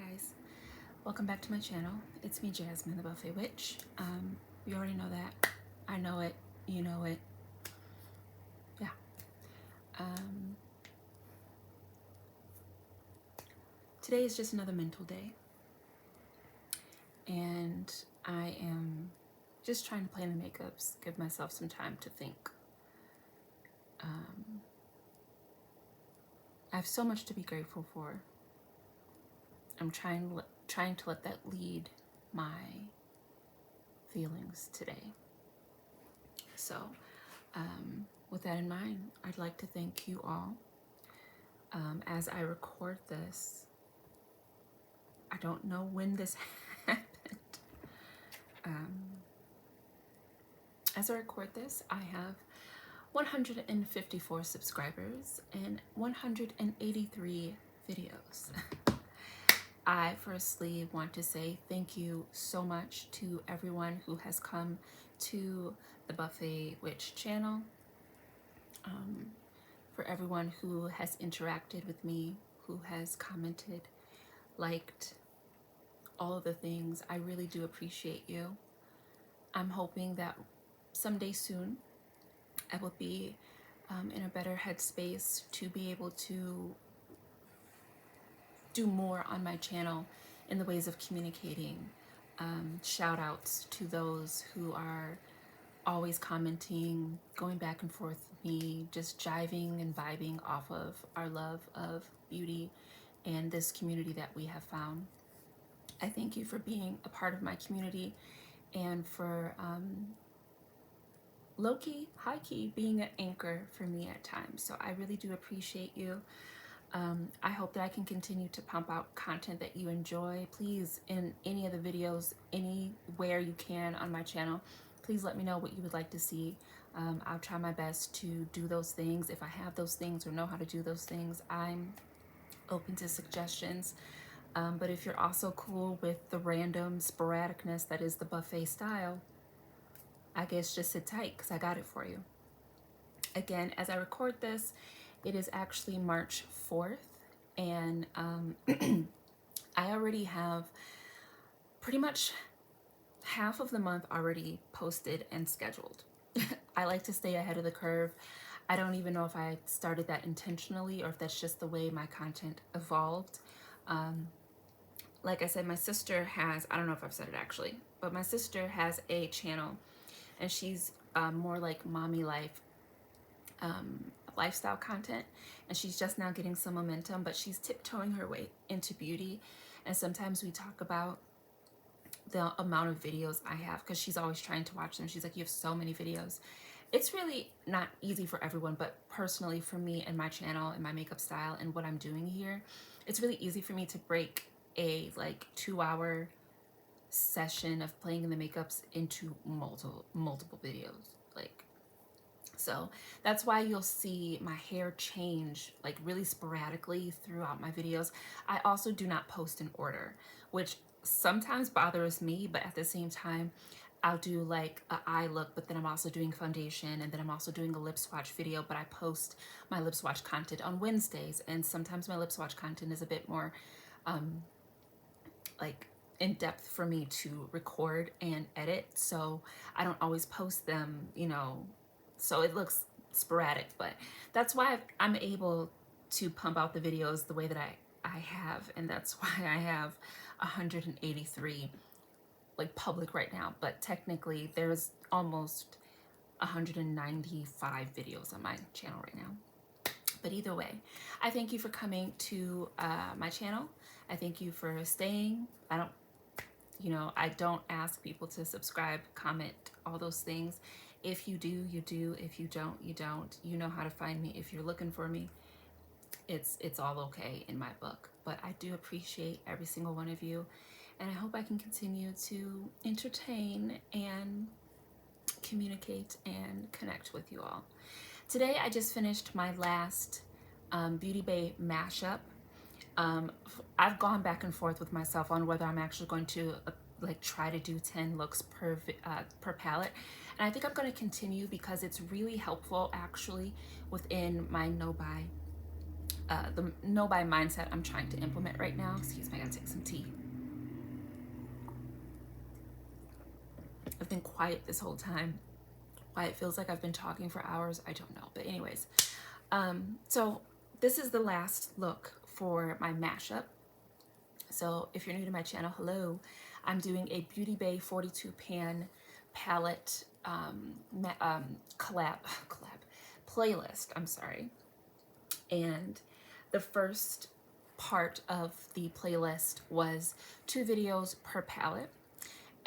guys, welcome back to my channel. It's me, Jasmine, the Buffet Witch. You already know that. I know it. You know it. Yeah. Today is just another mental day, and I am just trying to plan the makeups, give myself some time to think. I have so much to be grateful for. I'm trying to let that lead my feelings today. So, with that in mind, I'd like to thank you all. As I record this, I don't know when this happened. As I record this, I have 154 subscribers and 183 videos. I firstly want to say thank you so much to everyone who has come to the Buffet Witch channel, for everyone who has interacted with me, who has commented, liked, all of the things. I really do appreciate you. I'm hoping that someday soon I will be in a better headspace to be able to do more on my channel in the ways of communicating. Shout outs to those who are always commenting, going back and forth with me, just jiving and vibing off of our love of beauty and this community that we have found. I thank you for being a part of my community and for low-key, high-key being an anchor for me at times. So I really do appreciate you. I hope that I can continue to pump out content that you enjoy. Please, in any of the videos, anywhere you can on my channel, please let me know what you would like to see. I'll try my best to do those things. If I have those things or know how to do those things, I'm open to suggestions. But if you're also cool with the random sporadicness that is the buffet style, I guess just sit tight because I got it for you. Again, as I record this, it is actually March 4th, and I already have pretty much half of the month already posted and scheduled. I like to stay ahead of the curve. I don't even know if I started that intentionally or if that's just the way my content evolved. Like I said, my sister has, I don't know if I've said it actually, but my sister has a channel, and she's more like mommy life, lifestyle content, and she's just now getting some momentum, but she's tiptoeing her way into beauty. And sometimes we talk about the amount of videos I have because she's always trying to watch them. She's like, you have so many videos. It's really not easy for everyone, but personally for me and my channel and my makeup style and what I'm doing here, it's really easy for me to break a like 2-hour session of playing in the makeups into multiple videos. So that's why you'll see my hair change like really sporadically throughout my videos. I also do not post in order, which sometimes bothers me, but at the same time, I'll do like an eye look, but then I'm also doing foundation, and then I'm also doing a lip swatch video, but I post my lip swatch content on Wednesdays, and sometimes my lip swatch content is a bit more like in depth for me to record and edit, so I don't always post them, you know, so it looks sporadic. But that's why I'm able to pump out the videos the way that I have, and that's why I have 183 like public right now, but technically there's almost 195 videos on my channel right now. But either way, I thank you for coming to my channel. I thank you for staying. I don't ask people to subscribe, comment, all those things. If you do, you do. If you don't, you don't. You know how to find me. If you're looking for me, it's all okay in my book. But I do appreciate every single one of you, and I hope I can continue to entertain and communicate and connect with you all. Today I just finished my last Beauty Bay mashup. I've gone back and forth with myself on whether I'm actually going to like try to do 10 looks per palette, and I think I'm going to continue because it's really helpful actually within my no buy the no buy mindset I'm trying to implement right now. Excuse me, I gotta take some tea. I've been quiet this whole time. Why it feels like I've been talking for hours, I don't know. But anyways, so this is the last look for my mashup. So if you're new to my channel, hello. I'm doing a Beauty Bay 42 pan palette collab playlist. I'm sorry. And the first part of the playlist was 2 videos per palette.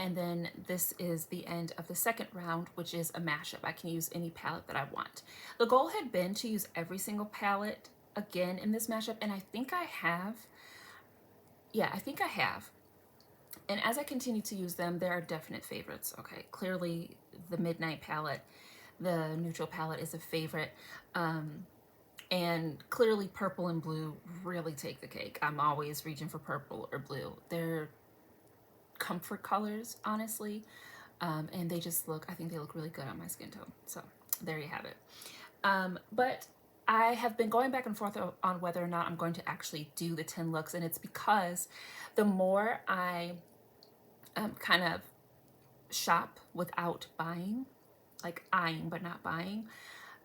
And then this is the end of the second round, which is a mashup. I can use any palette that I want. The goal had been to use every single palette again in this mashup, and I think I have. Yeah, I think I have. And as I continue to use them, there are definite favorites. Okay, clearly the Midnight palette, the neutral palette is a favorite. And clearly purple and blue really take the cake. I'm always reaching for purple or blue. They're comfort colors, honestly. And they just look, I think they look really good on my skin tone. So there you have it. But I have been going back and forth on whether or not I'm going to actually do the 10 looks. And it's because the more I kind of shop without buying, like eyeing but not buying,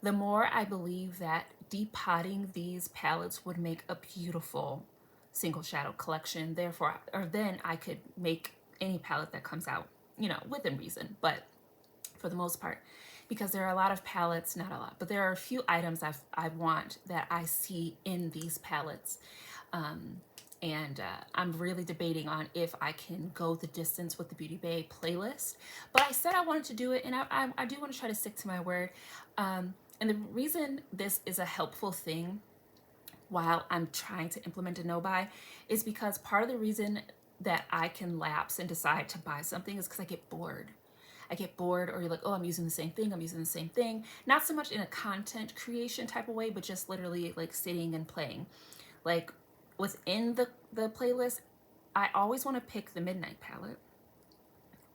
the more I believe that depotting these palettes would make a beautiful single shadow collection. Therefore, or then I could make any palette that comes out, you know, within reason, but for the most part, because there are a lot of palettes, not a lot, but there are a few items I want that I see in these palettes. I'm really debating on if I can go the distance with the Beauty Bay playlist. But I said I wanted to do it, and I do want to try to stick to my word. And the reason this is a helpful thing while I'm trying to implement a no-buy is because part of the reason that I can lapse and decide to buy something is because I get bored. I get bored, or you're like, oh, I'm using the same thing, I'm using the same thing. Not so much in a content creation type of way, but just literally like sitting and playing. Like within the playlist, I always want to pick the Midnight palette,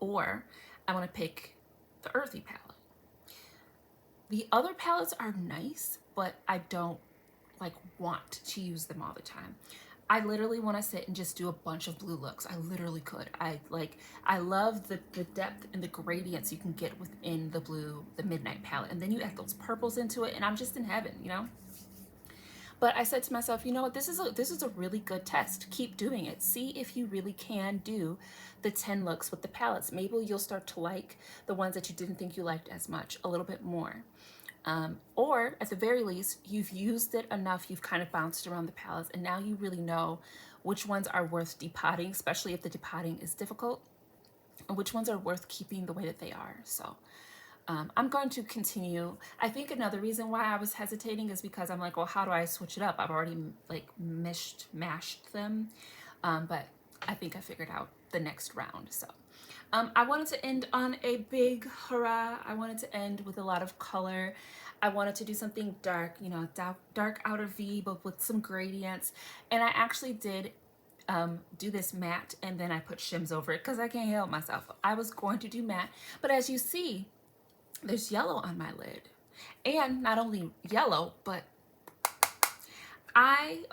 or I want to pick the Earthy palette. The other palettes are nice, but I don't like want to use them all the time. I literally want to sit and just do a bunch of blue looks. I literally could. I love the depth and the gradients you can get within the blue, the Midnight palette. And then you add those purples into it and I'm just in heaven, you know? But I said to myself, you know what, this is a really good test. Keep doing it. See if you really can do the 10 looks with the palettes. Maybe you'll start to like the ones that you didn't think you liked as much a little bit more. Or at the very least, you've used it enough, you've kind of bounced around the palettes, and now you really know which ones are worth depotting, especially if the depotting is difficult, and which ones are worth keeping the way that they are. So I'm going to continue. I think another reason why I was hesitating is because I'm like, well, how do I switch it up? I've already like mashed them, but I think I figured out the next round. So I wanted to end on a big hurrah. I wanted to end with a lot of color. I wanted to do something dark, you know, dark outer V, but with some gradients. And I actually did do this matte, and then I put shims over it because I can't help myself. I was going to do matte, but as you see, there's yellow on my lid. And not only yellow, but I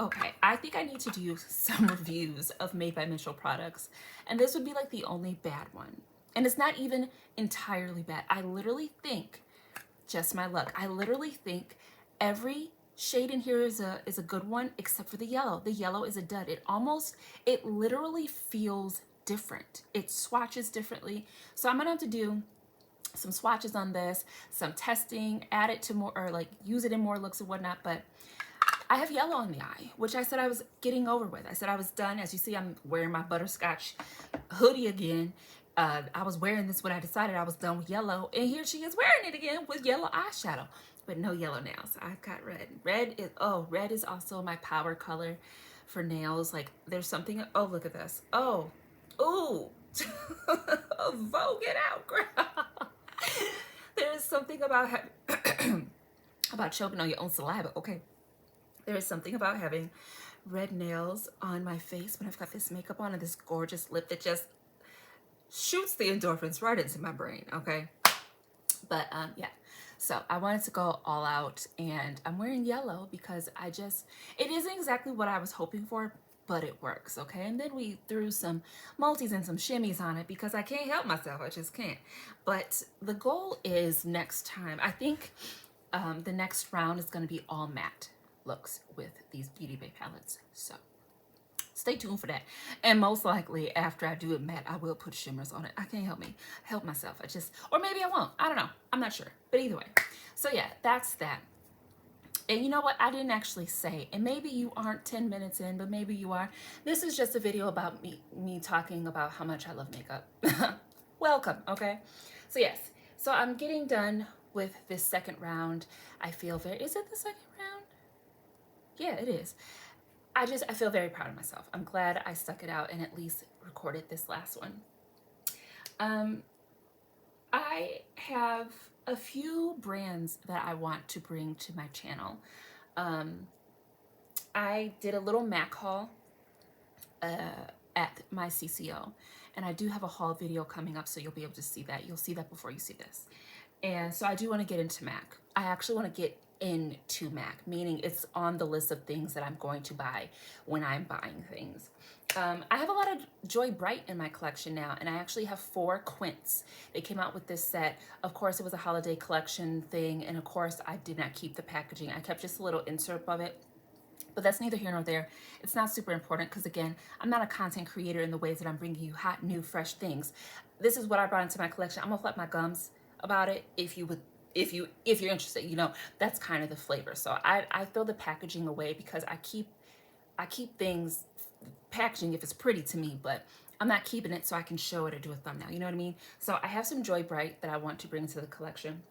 think I need to do some reviews of Made by Mitchell products, and this would be like the only bad one. And it's not even entirely bad. I literally think, just my luck, I literally think every shade in here is a good one except for the yellow. The yellow is a dud. It literally feels different. It swatches differently. So I'm gonna have to do some swatches on this, some testing, add it to more, or like use it in more looks and whatnot, but I have yellow on the eye, which I said I was getting over with. I said I was done. As you see, I'm wearing my butterscotch hoodie again. I was wearing this when I decided I was done with yellow, and here she is wearing it again with yellow eyeshadow, but no yellow nails. I've got red. Red is also my power color for nails. Like there's something, oh, look at this. Oh, ooh, vogue it out, girl. There is something about about choking on your own saliva, okay? There is something about having red nails on my face when I've got this makeup on and this gorgeous lip that just shoots the endorphins right into my brain, okay? But yeah, So I wanted to go all out, and I'm wearing yellow because it isn't exactly what I was hoping for, but it works, okay? And then we threw some multis and some shimmies on it because I can't help myself, I just can't. But the goal is next time, I think the next round is gonna be all matte looks with these Beauty Bay palettes. So stay tuned for that. And most likely after I do it matte, I will put shimmers on it. I can't help myself. Or maybe I won't. I don't know. I'm not sure. But either way. So yeah, that's that. And you know what? I didn't actually say, and maybe you aren't 10 minutes in, but maybe you are. This is just a video about me talking about how much I love makeup. Welcome, okay? So yes, so I'm getting done with this second round. I feel is it the second round? Yeah, it is. I feel very proud of myself. I'm glad I stuck it out and at least recorded this last one. I have a few brands that I want to bring to my channel. I did a little MAC haul at my CCO, and I do have a haul video coming up, so you'll be able to see that. You'll see that before you see this. And so I do want to get into MAC. I actually want to get into MAC, meaning it's on the list of things that I'm going to buy when I'm buying things. I have a lot of Joy Bright in my collection now, and I actually have 4 Quints. They came out with this set. Of course, it was a holiday collection thing, and of course, I did not keep the packaging. I kept just a little insert of it, but that's neither here nor there. It's not super important because, again, I'm not a content creator in the ways that I'm bringing you hot, new, fresh things. This is what I brought into my collection. I'm gonna flap my gums about it if you're interested. You know, that's kind of the flavor. So I throw the packaging away because I keep things packaging if it's pretty to me, but I'm not keeping it so I can show it or do a thumbnail. You know what I mean? So I have some Joy Bright that I want to bring to the collection.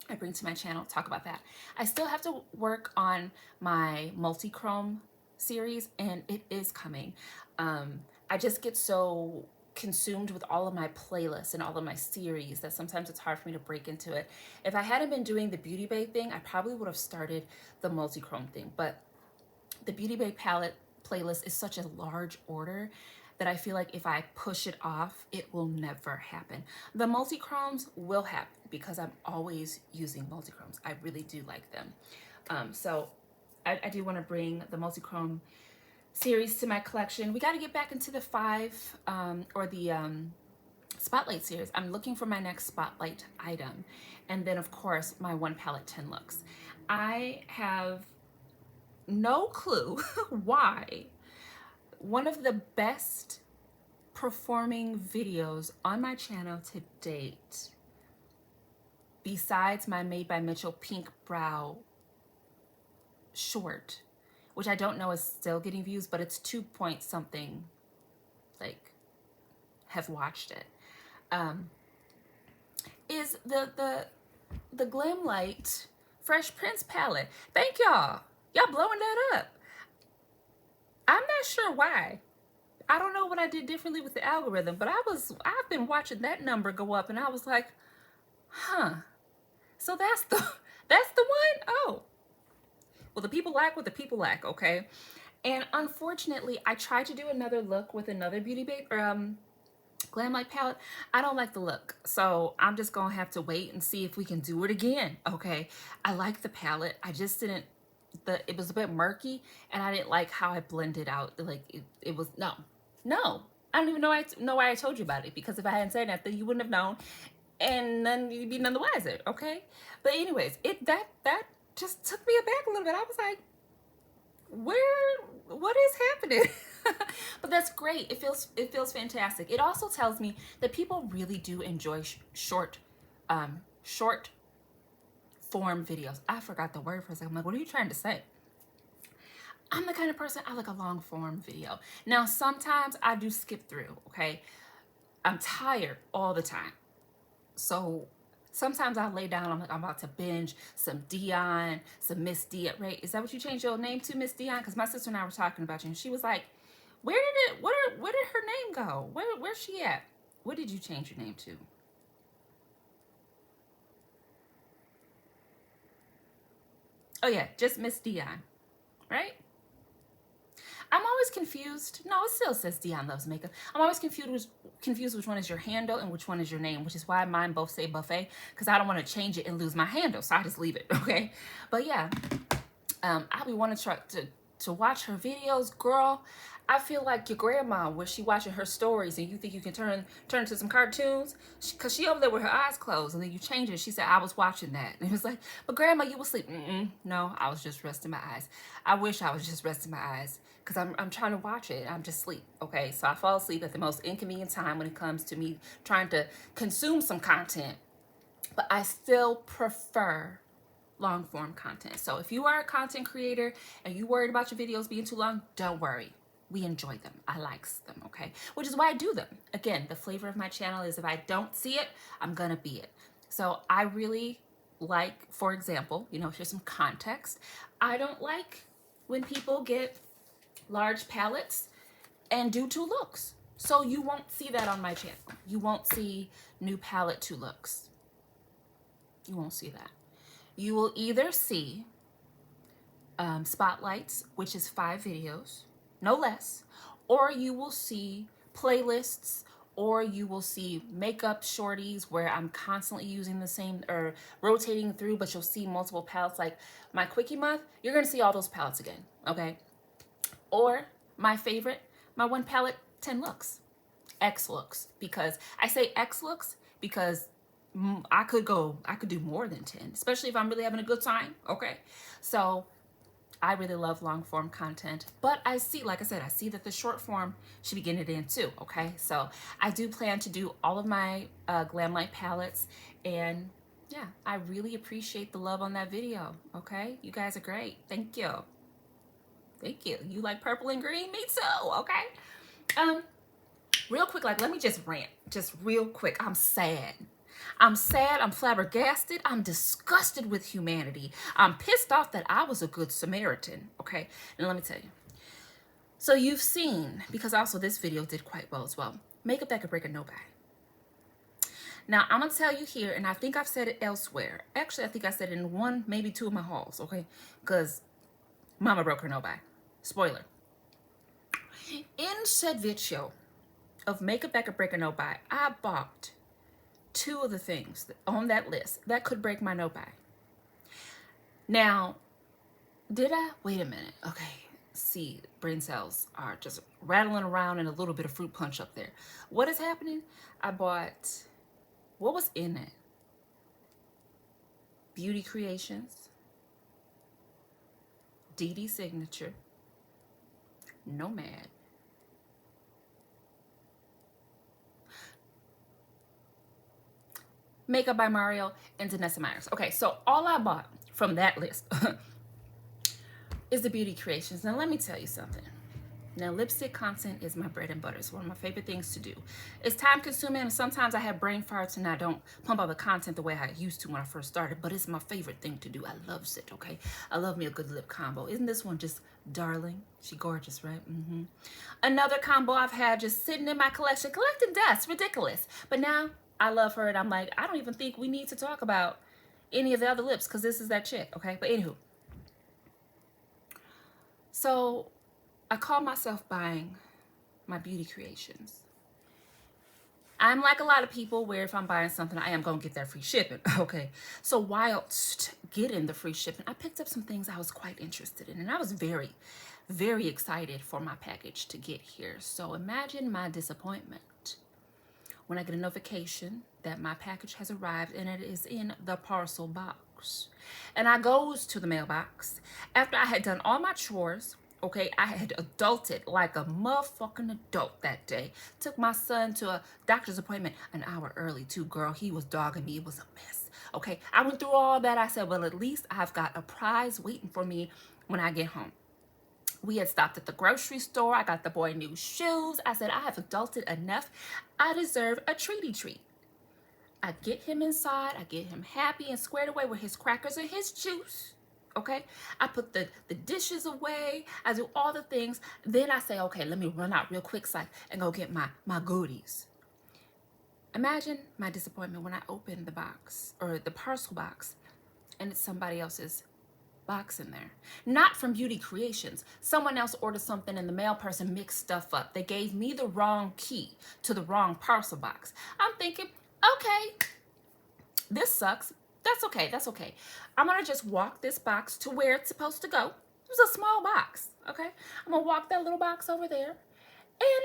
I bring to my channel, talk about that. I still have to work on my multi-chrome series, and it is coming. I just get so consumed with all of my playlists and all of my series that sometimes it's hard for me to break into it. If I hadn't been doing the Beauty Bay thing, I probably would have started the multi-chrome thing, but the Beauty Bay palette playlist is such a large order that I feel like if I push it off, it will never happen. The multi-chromes will happen because I'm always using multi-chromes. I really do like them. So I do want to bring the multi-chrome series to my collection. We got to get back into the 5 or the Spotlight series. I'm looking for my next Spotlight item. And then, of course, my 1 palette 10 looks. I have no clue why one of the best performing videos on my channel to date, besides my Made by Mitchell pink brow short, which I don't know is still getting views, but it's 2 point something, like, have watched it, is the Glam Light Fresh Prince palette. Thank y'all. Y'all blowing that up. I'm not sure why. I don't know what I did differently with the algorithm, but I've been watching that number go up, and I was like, huh. So that's the one? Oh. Well, the people like what the people like, okay? And unfortunately, I tried to do another look with another Beauty Bay Glam Light palette. I don't like the look, so I'm just gonna have to wait and see if we can do it again, okay? I like the palette. I just didn't, it was a bit murky, and I didn't like how I blended out. Like, it was, no. I don't even know why I told you about it, because if I hadn't said that, then you wouldn't have known, and then you'd be none the wiser, okay? But anyways, that just took me aback a little bit. I was like, what is happening? But that's great. It feels fantastic. It also tells me that people really do enjoy short form videos. I forgot the word for a second. I'm like, what are you trying to say? I'm the kind of person, I like a long form video. Now, sometimes I do skip through, okay? I'm tired all the time. So sometimes I lay down, I'm like, I'm about to binge some Dion, some Miss Dion. Right? Is that what you changed your name to, Miss Dion? Because my sister and I were talking about you, and she was like, where did her name go? Where's she at? What did you change your name to? Oh yeah, just Miss Dion, right? I'm always confused. No, it still says Dion Loves Makeup. I'm always confused which one is your handle and which one is your name, which is why mine both say buffet, because I don't want to change it and lose my handle, so I just leave it, okay? But yeah, I'll be wanting to try to watch her videos. Girl, I feel like your grandma where she watching her stories and you think you can turn into some cartoons, because she over there with her eyes closed, and then you change it. She said, I was watching that. And it was like, but grandma, you was asleep. No, I was just resting my eyes. I wish I was just resting my eyes, because I'm trying to watch it. I'm just asleep, okay? So I fall asleep at the most inconvenient time when it comes to me trying to consume some content. But I still prefer long form content. So if you are a content creator and you worried about your videos being too long, don't worry. We enjoy them. I likes them, okay? Which is why I do them. Again, the flavor of my channel is if I don't see it, I'm gonna be it. So I really like, for example, you know, here's some context. I don't like when people get large palettes and do 2 looks. So you won't see that on my channel. You won't see new palette 2 looks. You won't see that. You will either see spotlights, which is 5 videos, no less, or you will see playlists, or you will see makeup shorties where I'm constantly using the same or rotating through, but you'll see multiple palettes. Like my quickie month, you're gonna see all those palettes again, okay? Or my favorite, my 1 palette, 10 looks, X looks, because I say X looks because I could do more than 10, especially if I'm really having a good time, okay? So I really love long form content, but I see, like I said, I see that the short form should be getting it in too, okay? So I do plan to do all of my Glam Light palettes, and yeah, I really appreciate the love on that video, okay? You guys are great. Thank you. Thank you. You like purple and green? Me too, okay? Real quick, like, let me just rant, just real quick. I'm sad. I'm sad, I'm flabbergasted, I'm disgusted with humanity. I'm pissed off that I was a good Samaritan, okay? And let me tell you. So you've seen, because also this video did quite well as well, makeup that could break a nobody. Now, I'm gonna tell you here, and I think I've said it elsewhere. Actually, I think I said it in 1, maybe 2 of my hauls, okay? Because mama broke her nobody. Spoiler. In said video of makeup that could break a nobody, I bought 2 of the things on that list that could break my nobody. Now, did I? Wait a minute. Okay. See, brain cells are just rattling around and a little bit of fruit punch up there. What is happening? I bought, what was in it? Beauty Creations, DD Signature, Nomad, Makeup by Mario, and Danessa Myers. Okay, so all I bought from that list is the Beauty Creations. Now, let me tell you something. Now, lipstick content is my bread and butter. It's one of my favorite things to do. It's time consuming, and sometimes I have brain farts and I don't pump out the content the way I used to when I first started, but it's my favorite thing to do. I love it, okay? I love me a good lip combo. Isn't this one just darling? She gorgeous, right? Another combo I've had just sitting in my collection, collecting dust, ridiculous. But now I love her, and I'm like, I don't even think we need to talk about any of the other lips because this is that shit, okay? But anywho. So I call myself buying my Beauty Creations. I'm like a lot of people where if I'm buying something, I am going to get that free shipping, okay? So whilst getting the free shipping, I picked up some things I was quite interested in, and I was very, very excited for my package to get here. So imagine my disappointment when I get a notification that my package has arrived and it is in the parcel box. And I goes to the mailbox after I had done all my chores. Okay, I had adulted like a motherfucking adult that day. Took my son to a doctor's appointment an hour early too, girl. He was dogging me. It was a mess. Okay, I went through all that. I said, well, at least I've got a prize waiting for me when I get home. We had stopped at the grocery store. I got the boy new shoes. I said, I have adulted enough. I deserve a treaty treat. I get him inside. I get him happy and squared away with his crackers and his juice. Okay, I put the dishes away. I do all the things. Then I say, okay, let me run out real quick and go get my goodies. Imagine my disappointment when I open the box or the parcel box and it's somebody else's box in there. Not from Beauty Creations. Someone else ordered something and the mail person mixed stuff up. They gave me the wrong key to the wrong parcel box. I'm thinking, okay, this sucks. That's okay. That's okay. I'm going to just walk this box to where it's supposed to go. It was a small box, okay? I'm going to walk that little box over there, and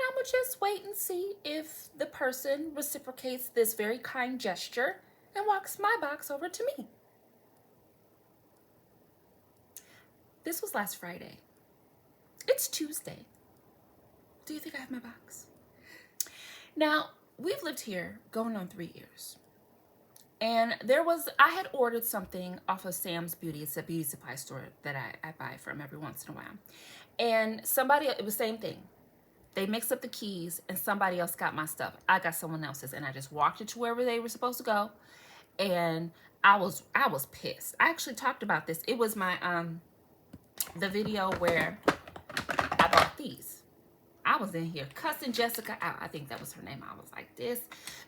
I'm going to just wait and see if the person reciprocates this very kind gesture and walks my box over to me. This was last Friday. It's Tuesday. Do you think I have my box? Now, we've lived here going on 3 years. And I had ordered something off of Sam's Beauty. It's a beauty supply store that I buy from every once in a while. And it was the same thing. They mixed up the keys and somebody else got my stuff. I got someone else's, and I just walked it to wherever they were supposed to go. And I was pissed. I actually talked about this. It was my, the video where I bought these. I was in here cussing Jessica out. I think that was her name. I was like, this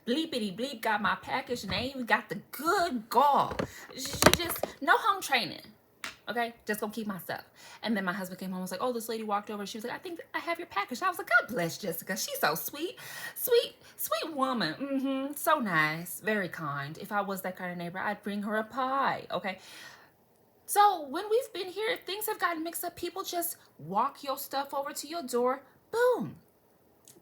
bleepity bleep got my package and they even got the good gall. She just, no home training. Okay, just gonna keep my stuff. And then my husband came home and was like, oh, this lady walked over. She was like, I think I have your package. I was like, God bless Jessica. She's so sweet. Sweet woman. So nice. Very kind. If I was that kind of neighbor, I'd bring her a pie. Okay. So when we've been here, things have gotten mixed up. People just walk your stuff over to your door. Boom.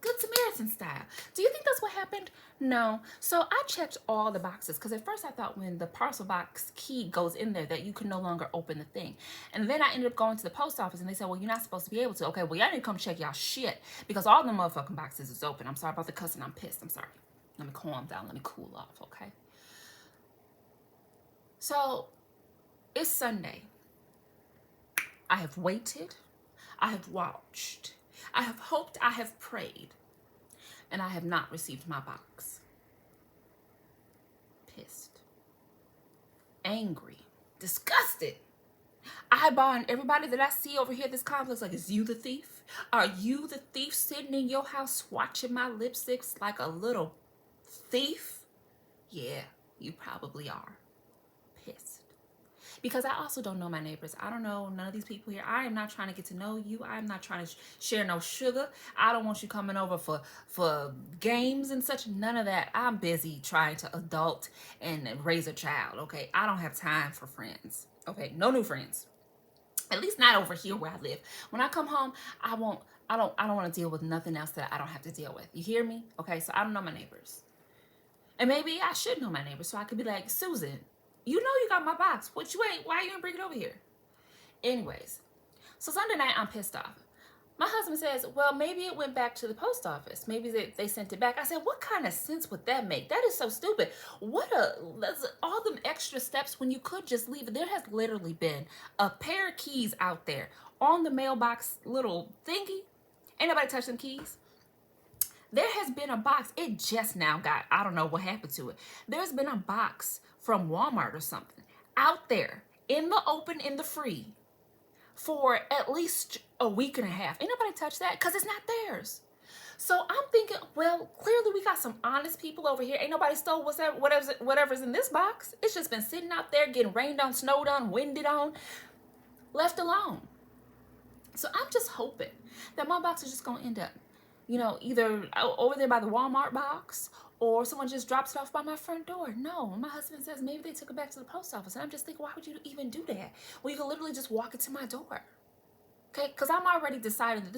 Good Samaritan style. Do you think that's what happened? No. So I checked all the boxes because at first I thought when the parcel box key goes in there that you can no longer open the thing. And then I ended up going to the post office and they said, well, you're not supposed to be able to. Okay, well, y'all need to come check y'all shit because all the motherfucking boxes is open. I'm sorry about the cussing. I'm pissed. I'm sorry. Let me calm down. Let me cool off, okay? So it's Sunday. I have waited. I have watched. I have hoped, I have prayed, and I have not received my box. Pissed, angry, disgusted. Eyeballing everybody that I see over here at this complex like, is you the thief? Are you the thief sitting in your house swatching my lipsticks like a little thief? Yeah, you probably are. Pissed. Because I also don't know my neighbors. I don't know none of these people here. I am not trying to get to know you. I am not trying to share no sugar. I don't want you coming over for games and such. None of that. I'm busy trying to adult and raise a child, okay? I don't have time for friends, okay? No new friends. At least not over here where I live. When I come home, I don't want to deal with nothing else that I don't have to deal with. You hear me? Okay, so I don't know my neighbors. And maybe I should know my neighbors so I could be like, Susan, you know you got my box. What you ain't? Why you didn't bring it over here? Anyways, so Sunday night I'm pissed off. My husband says, well, maybe it went back to the post office. Maybe they sent it back. I said, what kind of sense would that make? That is so stupid. All them extra steps when you could just leave it. There has literally been a pair of keys out there on the mailbox little thingy. Ain't nobody touched them keys. There has been a box. It just now got, I don't know what happened to it. There's been a box from Walmart or something out there in the open, in the free for at least a week and a half. Ain't nobody touched that because it's not theirs. So I'm thinking, well, clearly we got some honest people over here. Ain't nobody stole whatever's in this box. It's just been sitting out there getting rained on, snowed on, winded on, left alone. So I'm just hoping that my box is just going to end up, you know, either over there by the Walmart box or someone just drops it off by my front door. No, my husband says maybe they took it back to the post office. And I'm just thinking, why would you even do that? Well, you could literally just walk it to my door. Okay, because I'm already decided that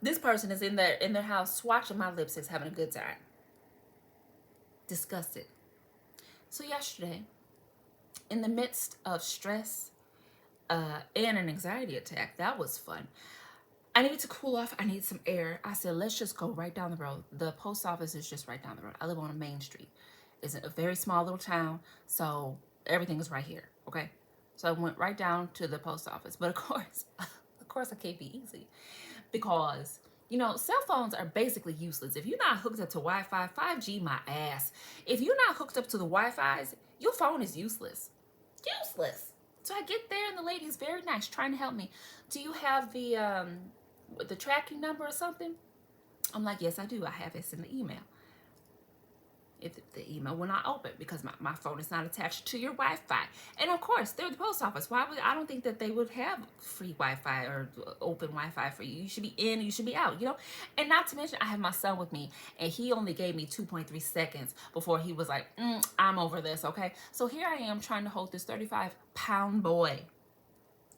this person is in their house swatching my lipsticks, having a good time. Disgusted. So yesterday, in the midst of stress and an anxiety attack, that was fun. I needed to cool off. I needed some air. I said, let's just go right down the road. The post office is just right down the road. I live on a main street. It's a very small little town, so everything is right here, okay? So I went right down to the post office. But of course, I can't be easy because, you know, cell phones are basically useless. If you're not hooked up to Wi-Fi, 5G my ass. If you're not hooked up to the Wi-Fi's, your phone is useless. Useless. So I get there and the lady's very nice, trying to help me. Do you have the tracking number or something? I'm like, yes, I do. I have it in the email. if the email will not open because my phone is not attached to your Wi-Fi. And of course, they're the post office. Why would I don't think that they would have free Wi-Fi or open Wi-Fi for you. You should be in, you should be out, you know? And not to mention, I have my son with me, and he only gave me 2.3 seconds before he was like, I'm over this, okay? So here I am trying to hold this 35-pound boy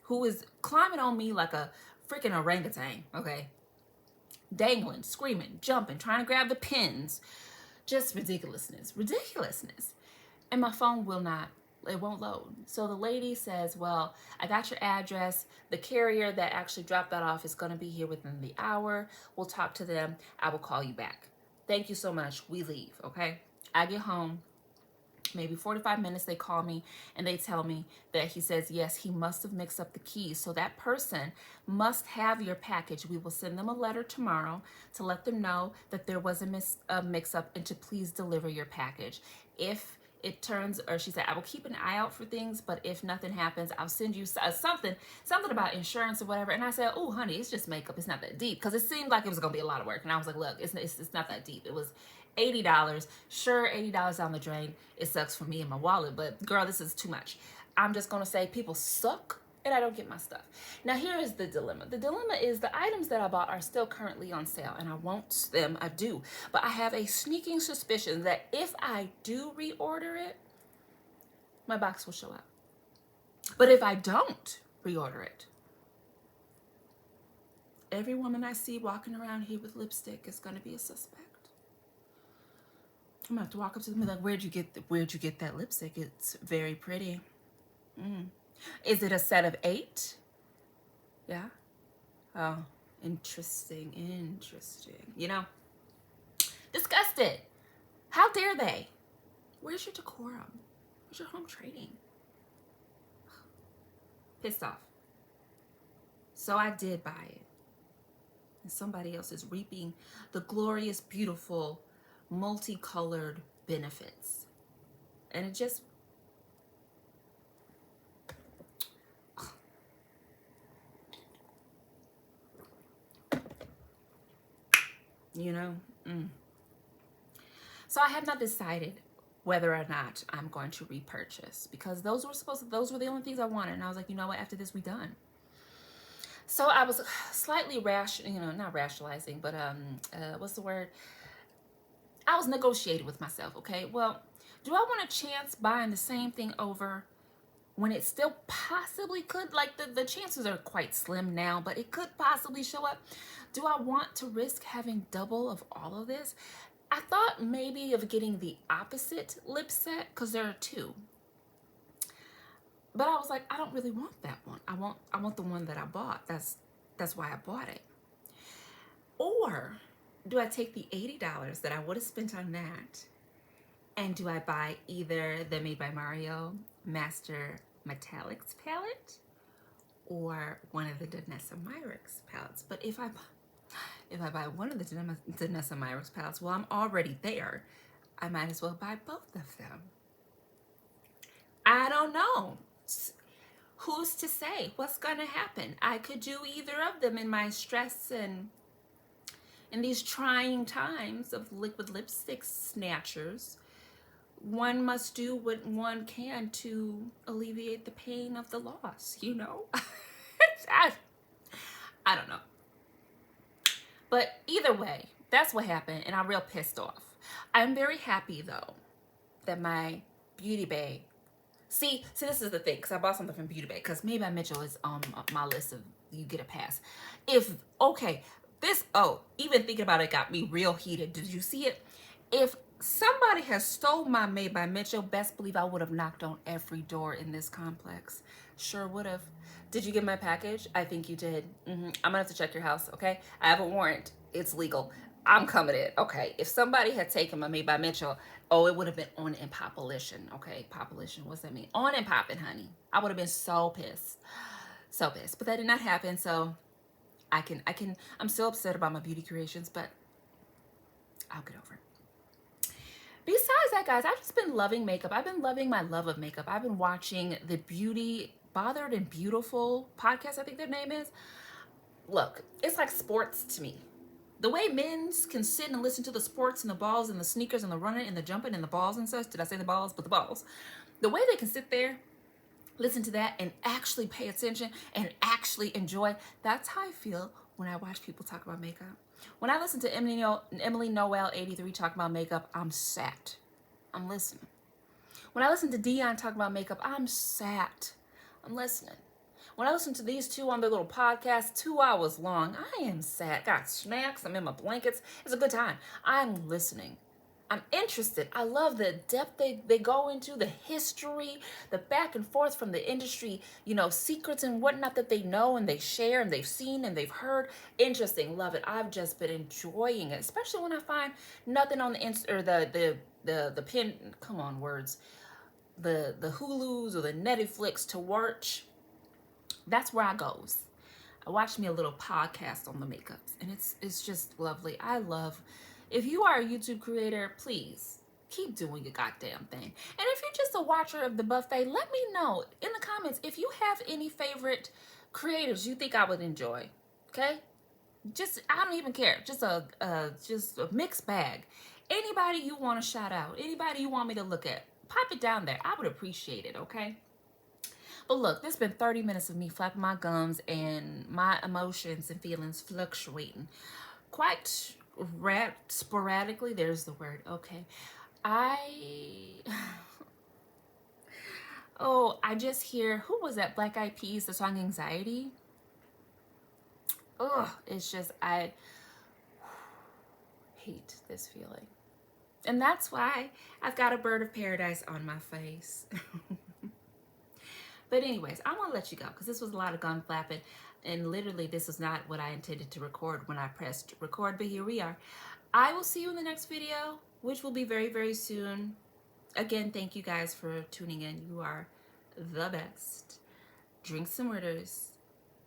who is climbing on me like a freaking orangutan, okay? Dangling, screaming, jumping, trying to grab the pins. Just ridiculousness. And my phone it won't load. So the lady says, well, I got your address. The carrier that actually dropped that off is going to be here within the hour. We'll talk to them. I will call you back. Thank you so much. We leave, okay? I get home. Maybe 45 minutes, they call me and they tell me that he says, yes, he must have mixed up the keys. So that person must have your package. We will send them a letter tomorrow to let them know that there was a mix up and to please deliver your package. If it turns, or she said, I will keep an eye out for things, but if nothing happens, I'll send you something about insurance or whatever. And I said, oh, honey, it's just makeup. It's not that deep. Because it seemed like it was going to be a lot of work. And I was like, look, it's not that deep. It was $80. Sure, $80 down the drain. It sucks for me and my wallet, but girl, this is too much. I'm just going to say people suck and I don't get my stuff. Now, here is the dilemma. The dilemma is the items that I bought are still currently on sale, and I want them. I do. But I have a sneaking suspicion that if I do reorder it, my box will show up. But if I don't reorder it, every woman I see walking around here with lipstick is going to be a suspect. I'm gonna have to walk up to them and be like, where'd you get that lipstick? It's very pretty. Is it a set of 8? Yeah. Oh, interesting. You know, disgusted. How dare they? Where's your decorum? Where's your home training? Pissed off. So I did buy it. And somebody else is reaping the glorious, beautiful, multicolored benefits. And it just, you know, So I have not decided whether or not I'm going to repurchase, because those were the only things I wanted. And I was like, you know what, after this, we done. So I was slightly not rationalizing, but what's the word? I was negotiating with myself, okay? Well, do I want a chance buying the same thing over when it still possibly could? Like, the chances are quite slim now, but it could possibly show up. Do I want to risk having double of all of this? I thought maybe of getting the opposite lip set, because there are 2. But I was like, I don't really want that one. I want the one that I bought. That's why I bought it. Or do I take the $80 that I would have spent on that, and do I buy either the Made by Mario Master Metallics palette or one of the Danessa Myricks palettes? But if I buy one of the Danessa Myricks palettes, well, I'm already there. I might as well buy both of them. I don't know. Who's to say what's gonna happen? I could do either of them in my stress and in these trying times of liquid lipstick snatchers. One must do what one can to alleviate the pain of the loss, you know? I don't know. But either way, that's what happened, and I'm real pissed off. I'm very happy, though, that my Beauty Bay... See, this is the thing, because I bought something from Beauty Bay, because Made by Mitchell is on my list of you get a pass. Even thinking about it got me real heated. Did you see it? If somebody has stole my Made by Mitchell, best believe I would have knocked on every door in this complex. Sure would have. Did you get my package? I think you did. I'm gonna have to check your house, okay? I have a warrant. It's legal. I'm coming in. Okay, if somebody had taken my Made by Mitchell, it would have been on in population. Okay, population, what's that mean? On and popping, honey. I would have been so pissed. So pissed. But that did not happen, so I'm still upset about my beauty creations, but I'll get over it. Besides that, guys, I've just been loving makeup. I've been loving my love of makeup. I've been watching the Beauty Bothered and Beautiful podcast, I think their name is. Look, it's like sports to me. The way men's can sit and listen to the sports and the balls and the sneakers and the running and the jumping and the balls and such. Did I say the balls? But the balls. The way they can sit there, listen to that, and actually pay attention and actually enjoy. That's how I feel when I watch people talk about makeup. When I listen to Emily Noel 83 talk about makeup, I'm sat. I'm listening. When I listen to Dion talk about makeup, I'm sat. I'm listening. When I listen to these two on their little podcast, 2 hours long, I am sat. Got snacks. I'm in my blankets. It's a good time. I'm listening. I'm interested. I love the depth they go into, the history, the back and forth from the industry, you know, secrets and whatnot that they know and they share and they've seen and they've heard. Interesting. Love it. I've just been enjoying it, especially when I find nothing on the or the pin. Come on, words. The Hulus or the Netflix to watch. That's where I goes. I watched me a little podcast on the makeups, and it's just lovely. I love, if you are a YouTube creator, please keep doing your goddamn thing. And if you're just a watcher of the buffet, let me know in the comments if you have any favorite creators you think I would enjoy. Okay? Just, I don't even care. Just a mixed bag. Anybody you want to shout out, anybody you want me to look at, pop it down there. I would appreciate it, okay? But look, this has been 30 minutes of me flapping my gums and my emotions and feelings fluctuating quite sporadically. There's the word. Okay. Oh, I just hear, who was that? Black Eyed Peas, the song Anxiety. Oh, it's just, I hate this feeling. And that's why I've got a bird of paradise on my face. But anyways, I want to let you go because this was a lot of gum flapping. And literally, this is not what I intended to record when I pressed record. But here we are. I will see you in the next video, which will be very, very soon. Again, thank you guys for tuning in. You are the best. Drink some waters.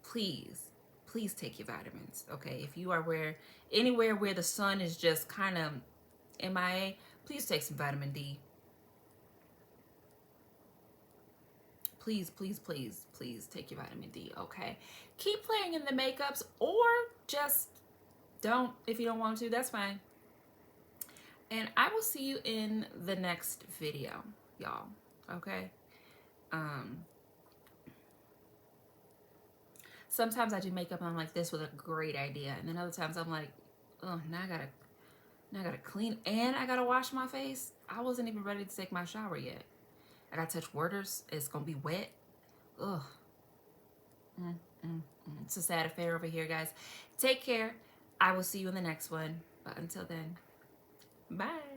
Please, please take your vitamins. Okay, if you are anywhere where the sun is just kind of MIA, please take some vitamin D. Please, please, please, please take your vitamin D, okay? Keep playing in the makeups or just don't if you don't want to. That's fine. And I will see you in the next video, y'all, okay? Sometimes I do makeup and I'm like, this was a great idea. And then other times I'm like, oh, now I gotta clean and I gotta wash my face. I wasn't even ready to take my shower yet. I gotta touch waters. It's gonna be wet. Ugh. It's a sad affair over here, guys. Take care. I will see you in the next one. But until then, bye.